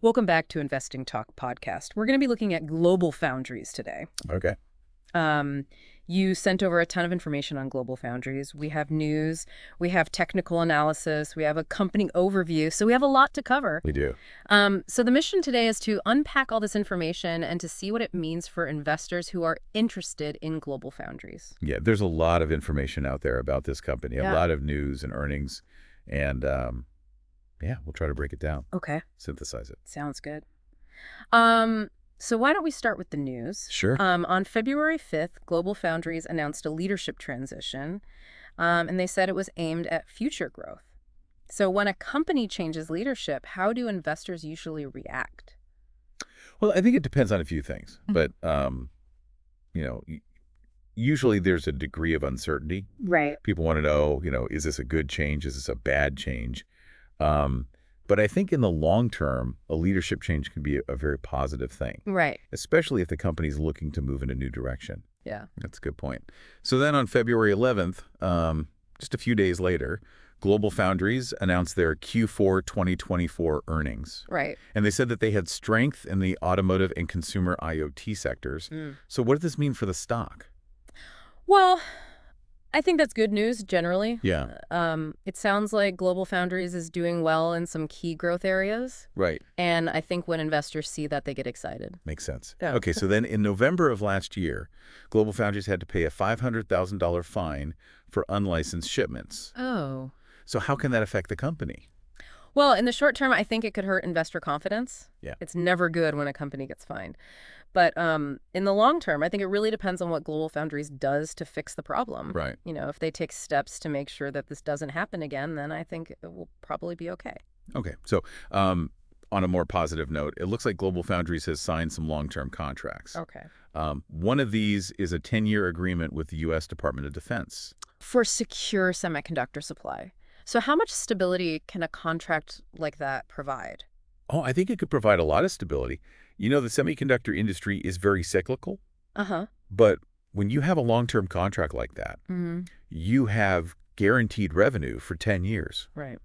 Welcome back to Investing Talk podcast. We're going to be looking at GlobalFoundries today. Okay. Um, you sent over a ton of information on GlobalFoundries. We have news, we have technical analysis, we have a company overview, so we have a lot to cover. We do. So the mission today is to unpack all this information and to see what it means for investors who are interested in GlobalFoundries. Yeah, there's a lot of information out there about this company, a lot of news and earnings, and yeah, we'll try to break it down. Okay. Synthesize it. Sounds good. So why don't we start with the news? Sure. On February 5th, GlobalFoundries announced a leadership transition, and they said it was aimed at future growth. So when a company changes leadership, how do investors usually react? Well, I think it depends on a few things, but you know, usually there's a degree of uncertainty. Right. People want to know, is this a good change? Is this a bad change? But I think in the long term, a leadership change can be a very positive thing. Right. Especially if the company's looking to move in a new direction. Yeah. That's a good point. So then on February 11th, just a few days later, GlobalFoundries announced their Q4 2024 earnings. Right. And they said that they had strength in the automotive and consumer IoT sectors. So what does this mean for the stock? Well, I think that's good news generally. Yeah. It sounds like GlobalFoundries is doing well in some key growth areas. Right. And I think when investors see that, they get excited. Makes sense. Yeah. Okay, so then in November of last year, GlobalFoundries had to pay a $500,000 fine for unlicensed shipments. Oh. So how can that affect the company? Well, in the short term, I think it could hurt investor confidence. Yeah. It's never good when a company gets fined. But in the long term, I think it really depends on what GlobalFoundries does to fix the problem. Right. If they take steps to make sure that this doesn't happen again, then I think it will probably be okay. Okay. So on a more positive note, it looks like GlobalFoundries has signed some long-term contracts. Okay. One of these is a 10-year agreement with the U.S. Department of Defense. For secure semiconductor supply. So how much stability can a contract like that provide? Oh, I think it could provide a lot of stability. The semiconductor industry is very cyclical. But when you have a long-term contract like that, you have guaranteed revenue for 10 years. Right.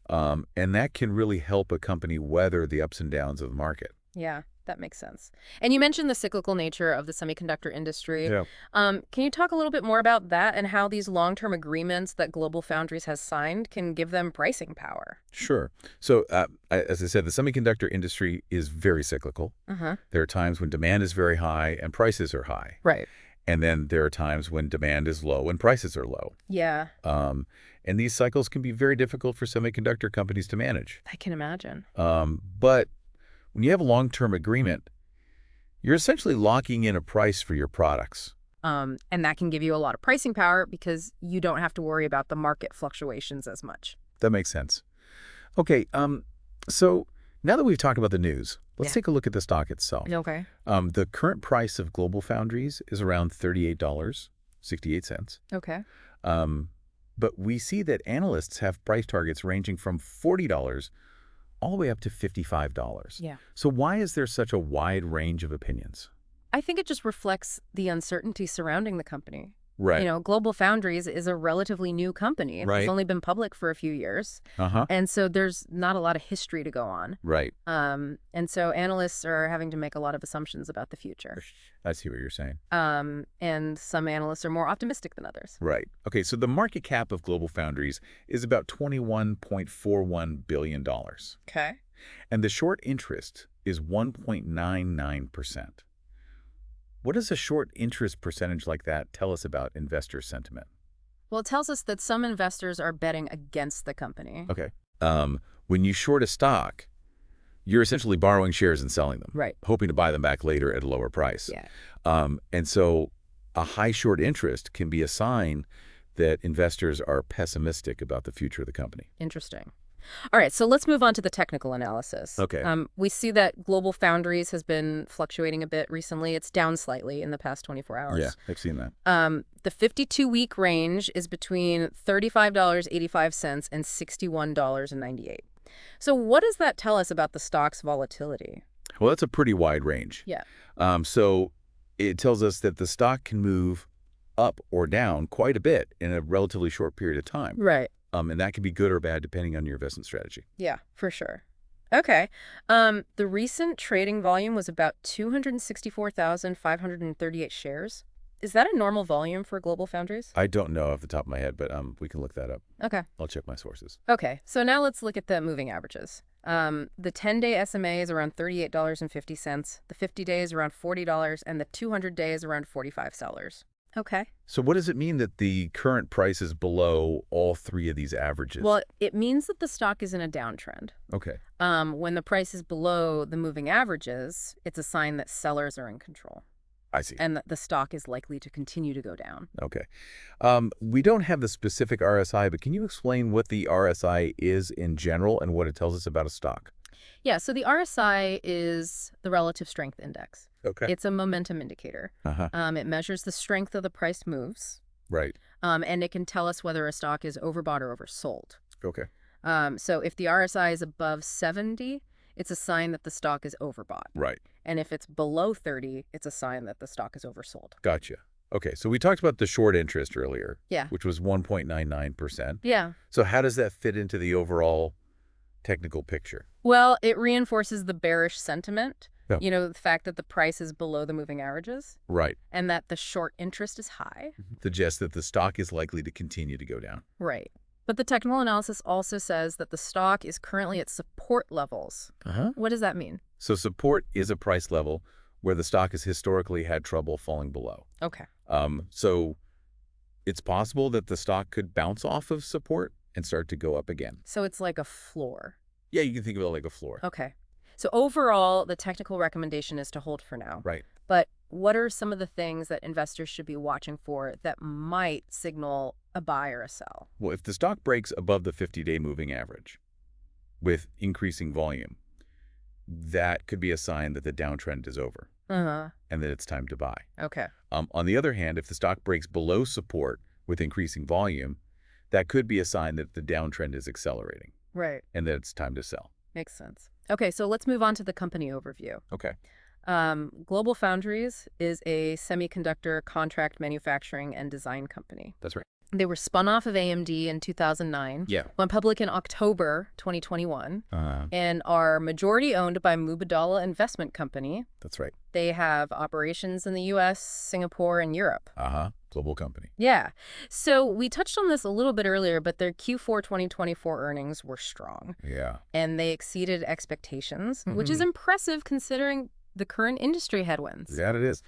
And that can really help a company weather the ups and downs of the market. Yeah, that makes sense. And you mentioned the cyclical nature of the semiconductor industry. Yeah. Can you talk a little bit more about that and how these long-term agreements that GlobalFoundries has signed can give them pricing power? Sure. So, as I said, the semiconductor industry is very cyclical. There are times when demand is very high and prices are high. Right. And then there are times when demand is low and prices are low. Yeah. And these cycles can be very difficult for semiconductor companies to manage. I can imagine. But when you have a long-term agreement, you're essentially locking in a price for your products. And that can give you a lot of pricing power because you don't have to worry about the market fluctuations as much. That makes sense. Okay, so now that we've talked about the news, let's take a look at the stock itself. Okay. The current price of GlobalFoundries is around $38.68. Okay. But we see that analysts have price targets ranging from $40 all the way up to $55. Yeah. So why is there such a wide range of opinions? I think it just reflects the uncertainty surrounding the company. Right. GlobalFoundries is a relatively new company. Right. It's only been public for a few years. And so there's not a lot of history to go on. Right. And so analysts are having to make a lot of assumptions about the future. I see what you're saying. And some analysts are more optimistic than others. Right. Okay, so the market cap of GlobalFoundries is about $21.41 billion. Okay. And the short interest is 1.99%. What does a short interest percentage like that tell us about investor sentiment? Well, it tells us that some investors are betting against the company. Okay. When you short a stock, you're essentially borrowing shares and selling them. Right. Hoping to buy them back later at a lower price. Yeah. And so a high short interest can be a sign that investors are pessimistic about the future of the company. Interesting. All right, so let's move on to the technical analysis. Okay. We see that GlobalFoundries has been fluctuating a bit recently. It's down slightly in the past 24 hours. Yeah, I've seen that. The 52-week range is between $35.85 and $61.98. So what does that tell us about the stock's volatility? Well, that's a pretty wide range. Yeah. So it tells us that the stock can move up or down quite a bit in a relatively short period of time. Right. And that can be good or bad depending on your investment strategy. Yeah, for sure. Okay. The recent trading volume was about 264,538 shares. Is that a normal volume for GlobalFoundries? I don't know off the top of my head, but we can look that up. Okay. I'll check my sources. Okay, so now let's look at the moving averages. The 10-day SMA is around $38.50, the 50-day is around $40, and the 200-day is around $45. Okay. So what does it mean that the current price is below all three of these averages? Well, it means that the stock is in a downtrend. Okay. When the price is below the moving averages, it's a sign that sellers are in control. I see. And that the stock is likely to continue to go down. Okay. We don't have the specific RSI, but can you explain what the RSI is in general and what it tells us about a stock? Yeah, so the RSI is the relative strength index. Okay. It's a momentum indicator. Uh-huh. It measures the strength of the price moves. Right. And it can tell us whether a stock is overbought or oversold. Okay. So if the RSI is above 70, it's a sign that the stock is overbought. Right. And if it's below 30, it's a sign that the stock is oversold. Gotcha. Okay, so we talked about the short interest earlier. Yeah. Which was 1.99%. Yeah. So how does that fit into the overall technical picture? Well, it reinforces the bearish sentiment. Yeah. You know, the fact that the price is below the moving averages. Right. And that the short interest is high. Suggests that the stock is likely to continue to go down. Right. But the technical analysis also says that the stock is currently at support levels. Uh-huh. What does that mean? So support is a price level where the stock has historically had trouble falling below. Okay. So it's possible that the stock could bounce off of support and start to go up again. So it's like a floor. Yeah, you can think of it like a floor. Okay. So overall, the technical recommendation is to hold for now. Right. But what are some of the things that investors should be watching for that might signal a buy or a sell? Well, if the stock breaks above the 50-day moving average with increasing volume, that could be a sign that the downtrend is over and that it's time to buy. Okay. On the other hand, if the stock breaks below support with increasing volume, that could be a sign that the downtrend is accelerating. Right. And that it's time to sell. Makes sense. Okay, so let's move on to the company overview. Okay. GlobalFoundries is a semiconductor contract manufacturing and design company. That's right. They were spun off of AMD in 2009, Yeah. went public in October 2021, and are majority owned by Mubadala Investment Company. That's right. They have operations in the U.S., Singapore, and Europe. Global company. Yeah. So we touched on this a little bit earlier, but their Q4 2024 earnings were strong. Yeah. And they exceeded expectations, which is impressive considering the current industry headwinds. Yeah, it is.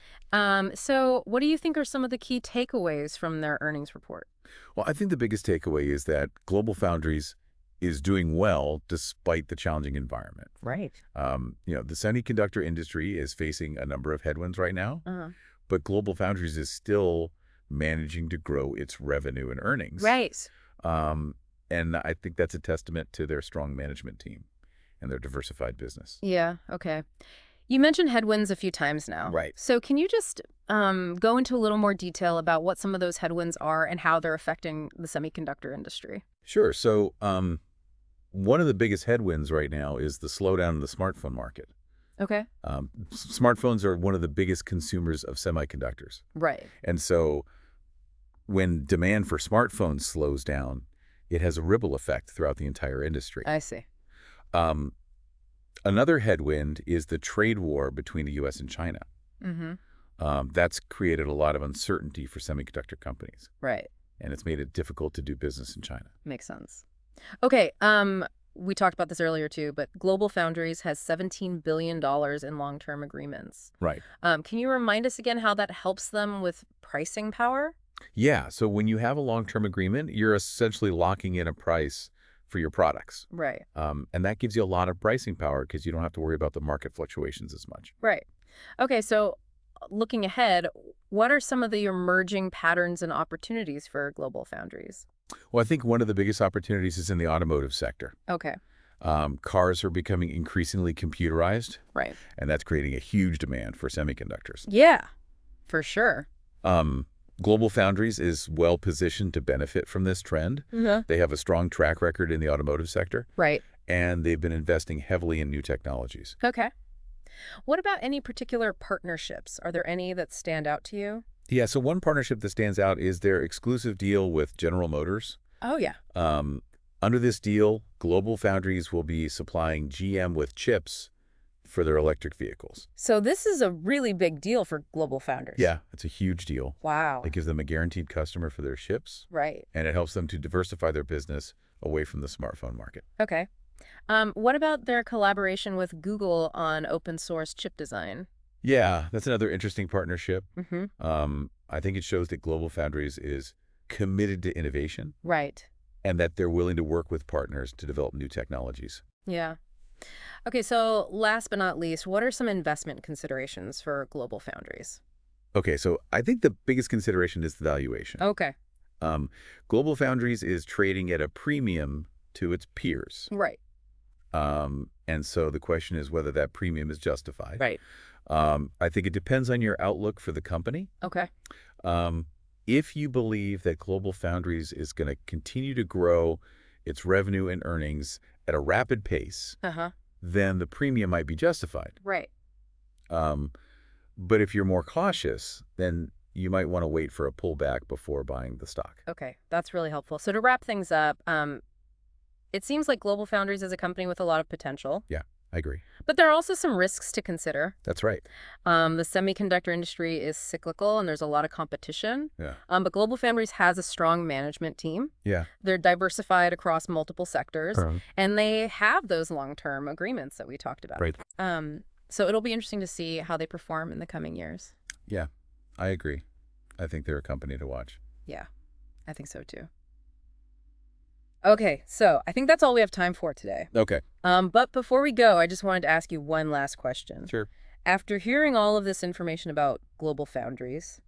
So what do you think are some of the key takeaways from their earnings report? Well, I think the biggest takeaway is that GlobalFoundries is doing well despite the challenging environment. Right. The semiconductor industry is facing a number of headwinds right now, but GlobalFoundries is still managing to grow its revenue and earnings. Right. And I think that's a testament to their strong management team and their diversified business. Yeah, okay. You mentioned headwinds a few times now. Right. So can you just go into a little more detail about what some of those headwinds are and how they're affecting the semiconductor industry? Sure. So one of the biggest headwinds right now is the slowdown in the smartphone market. Okay. Smartphones are one of the biggest consumers of semiconductors. Right. And so when demand for smartphones slows down, it has a ripple effect throughout the entire industry. I see. Another headwind is the trade war between the U.S. and China. That's created a lot of uncertainty for semiconductor companies. Right. And it's made it difficult to do business in China. Makes sense. Okay. We talked about this earlier too, but GlobalFoundries has $17 billion in long-term agreements. Right. Can you remind us again how that helps them with pricing power? Yeah. So when you have a long-term agreement, you're essentially locking in a price for your products. Right. And that gives you a lot of pricing power because you don't have to worry about the market fluctuations as much. Right. Okay, so looking ahead, what are some of the emerging patterns and opportunities for GlobalFoundries? Well, I think one of the biggest opportunities is in the automotive sector. Okay. Cars are becoming increasingly computerized. Right. And that's creating a huge demand for semiconductors. Yeah, for sure. GlobalFoundries is well positioned to benefit from this trend. They have a strong track record in the automotive sector. Right. And they've been investing heavily in new technologies. Okay. What about any particular partnerships? Are there any that stand out to you? Yeah, so one partnership that stands out is their exclusive deal with General Motors. Oh, yeah. Under this deal, GlobalFoundries will be supplying GM with chips for their electric vehicles. So this is a really big deal for GlobalFoundries. Yeah, it's a huge deal. Wow. It gives them a guaranteed customer for their chips. Right. And it helps them to diversify their business away from the smartphone market. Okay. What about their collaboration with Google on open source chip design? Yeah, that's another interesting partnership. Mm-hmm. I think it shows that GlobalFoundries is committed to innovation Right. and that they're willing to work with partners to develop new technologies. Yeah. Okay, so last but not least, what are some investment considerations for GlobalFoundries? Okay, so I think the biggest consideration is the valuation. Okay. GlobalFoundries is trading at a premium to its peers. Right. And so the question is whether that premium is justified. Right. I think it depends on your outlook for the company. Okay. If you believe that GlobalFoundries is going to continue to grow its revenue and earnings at a rapid pace, Uh-huh. then the premium might be justified. Right. But if you're more cautious, then you might want to wait for a pullback before buying the stock. Okay, that's really helpful. So to wrap things up, it seems like GlobalFoundries is a company with a lot of potential. Yeah, I agree. But there are also some risks to consider. That's right. The semiconductor industry is cyclical and there's a lot of competition. Yeah. But GlobalFoundries has a strong management team. Yeah. They're diversified across multiple sectors. Uh-huh. And they have those long-term agreements that we talked about. Right. So it'll be interesting to see how they perform in the coming years. Yeah, I agree. I think they're a company to watch. Yeah, I think so too. Okay, so I think that's all we have time for today. Okay. But before we go, I just wanted to ask you one last question. Sure. After hearing all of this information about GlobalFoundries,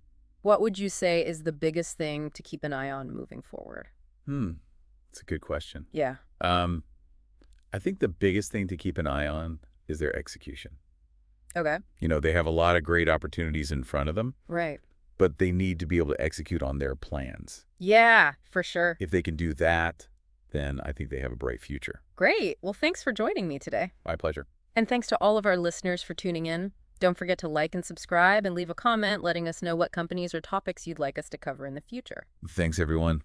what would you say is the biggest thing to keep an eye on moving forward? It's a good question. Yeah. I think the biggest thing to keep an eye on is their execution. Okay. They have a lot of great opportunities in front of them, Right. but they need to be able to execute on their plans. Yeah, for sure. If they can do that, then I think they have a bright future. Great. Well, thanks for joining me today. My pleasure. And thanks to all of our listeners for tuning in. Don't forget to like and subscribe and leave a comment letting us know what companies or topics you'd like us to cover in the future. Thanks, everyone.